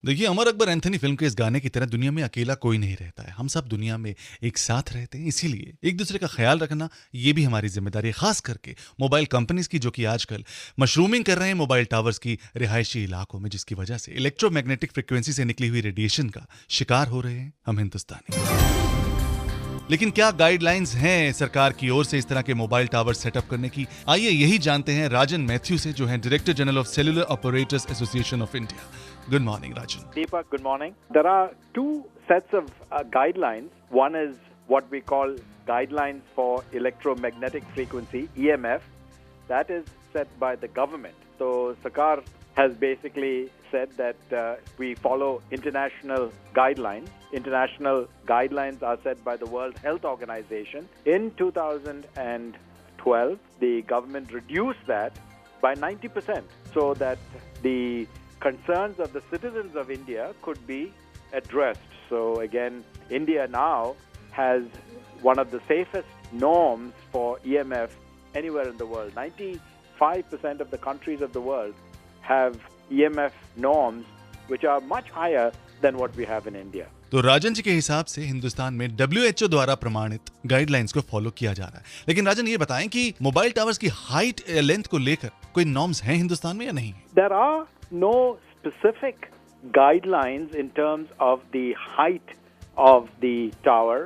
देखिए, Amar Akbar Anthony film के इस गाने की तरह दुनिया में अकेला कोई नहीं रहता है। हम सब दुनिया में एक साथ रहते हैं, इसीलिए एक दूसरे का ख्याल रखना ये भी हमारी जिम्मेदारी है, खास करके मोबाइल कंपनीज की, जो कि आजकल मशरूमिंग कर रहे हैं मोबाइल टावर्स की रिहायशी इलाकों में, जिसकी वजह से इलेक्ट्रोमैग्नेटिक फ्रिक्वेंसी से निकली हुई रेडिएशन का शिकार हो रहे हैं हम हिंदुस्तानी। लेकिन क्या गाइडलाइंस हैं सरकार की ओर से इस तरह के मोबाइल टावर सेटअप करने की? आइए यही जानते हैं राजन मैथ्यू से, जो हैं director general of cellular operators association of India. Good morning Rajan. Deepak, good morning. There are two sets of guidelines. One is what we call guidelines for electromagnetic frequency, EMF. That is set by the government. So Sarkar has basically said that we follow international guidelines. International guidelines are set by the World Health Organization. In 2012, the government reduced that by 90% so that the concerns of the citizens of India could be addressed. So again, India now has one of the safest norms for EMF anywhere in the world. 95% of the countries of the world have EMF norms which are much higher than what we have in India. तो राजन जी के हिसाब से हिंदुस्तान में WHO द्वारा प्रमाणित guidelines को follow किया जा रहा है। लेकिन राजन ये बताएं कि मोबाइल टावर्स की हाइट या लेंथ को लेकर कोई नॉर्म्स हैं हिंदुस्तान में या नहीं? There are no specific guidelines in terms of the height of the tower.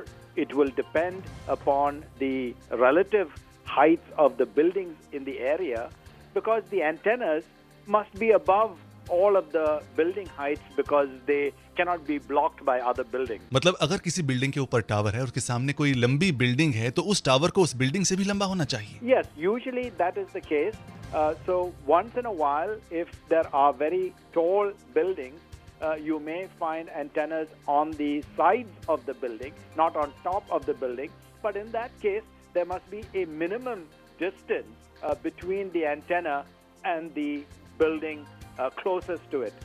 It will depend upon the relative heights of the buildings in the area, because the antennas must be above all of the building heights because they cannot be blocked by other buildings. मतलब अगर किसी building के ऊपर tower है और उसके सामने कोई लंबी बिल्डिंग है, तो उस टावर को उस बिल्डिंग से भी लंबा होना चाहिए? Yes, usually that is the case. So once in a while, if there are very tall buildings, you may find antennas on the sides of the building, not on top of the building. But in that case, there must be a minimum distance between the antenna and the building closest to it.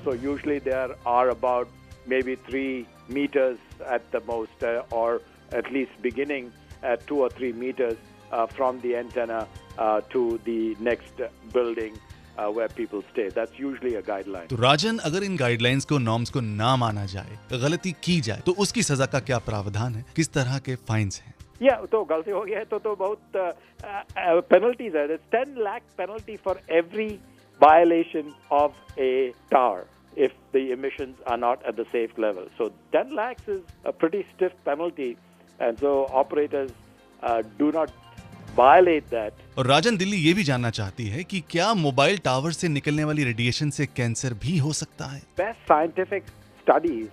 So usually there are about maybe 3 meters at the most, or at least beginning at 2 or 3 meters from the antenna to the next building where people stay. That's usually a guideline. तो राजन, अगर इन guidelines को, norms को ना माना जाए, गलती की जाए, तो उसकी सजा का क्या प्रावधान है? किस तरह के फाइन्स हैं? तो गलती हो गया है तो बहुत पेनल्टीज है. There's 10 lakh penalty for every violation of a tower if the emissions are not at the safe level. So 10 lakhs is a pretty stiff penalty, and so operators do not violate that. और राजन, दिल्ली ये भी जानना चाहती है कि क्या mobile tower से निकलने वाली रेडिएशन से कैंसर भी हो सकता है? Best scientific studies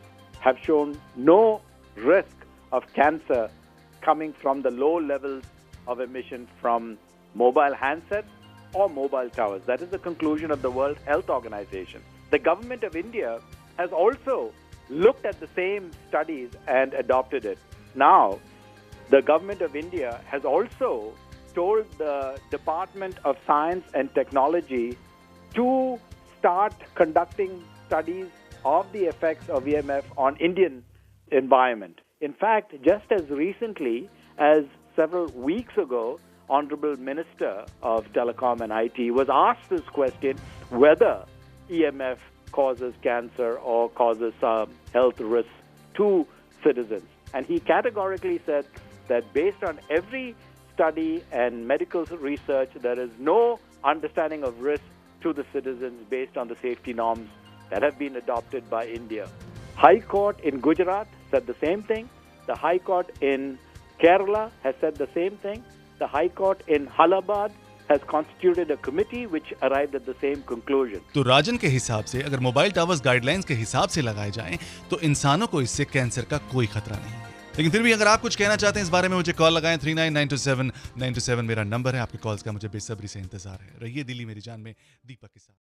have shown no risk of cancer coming from the low levels of emission from mobile handsets or mobile towers. That is the conclusion of the World Health Organization. The government of India has also looked at the same studies and adopted it. Now, the government of India has also told the Department of Science and Technology to start conducting studies of the effects of EMF on Indian environment. In fact, just as recently as several weeks ago, Honorable Minister of Telecom and IT was asked this question, whether EMF causes cancer or causes health risks to citizens. And he categorically said that based on every study and medical research, there is no understanding of risk to the citizens based on the safety norms that have been adopted by India. High Court in Gujarat said the same thing. The High Court in Kerala has said the same thing. The High Court in Allahabad has constituted a committee which arrived at the same conclusion. तो राजन के हिसाब से अगर mobile towers guidelines के हिसाब से लगाए जाएं, तो इंसानों को इससे कैंसर का कोई खतरा नहीं है। लेकिन फिर भी अगर आप कुछ कहना चाहते हैं इस बारे में, मुझे कॉल लगाएं। 39927927 मेरा नंबर है। आपके कॉल्स का मुझे बेसब्री से इंतजार है। रहिए दिल्ली मेरी जान में दीपक के साथ।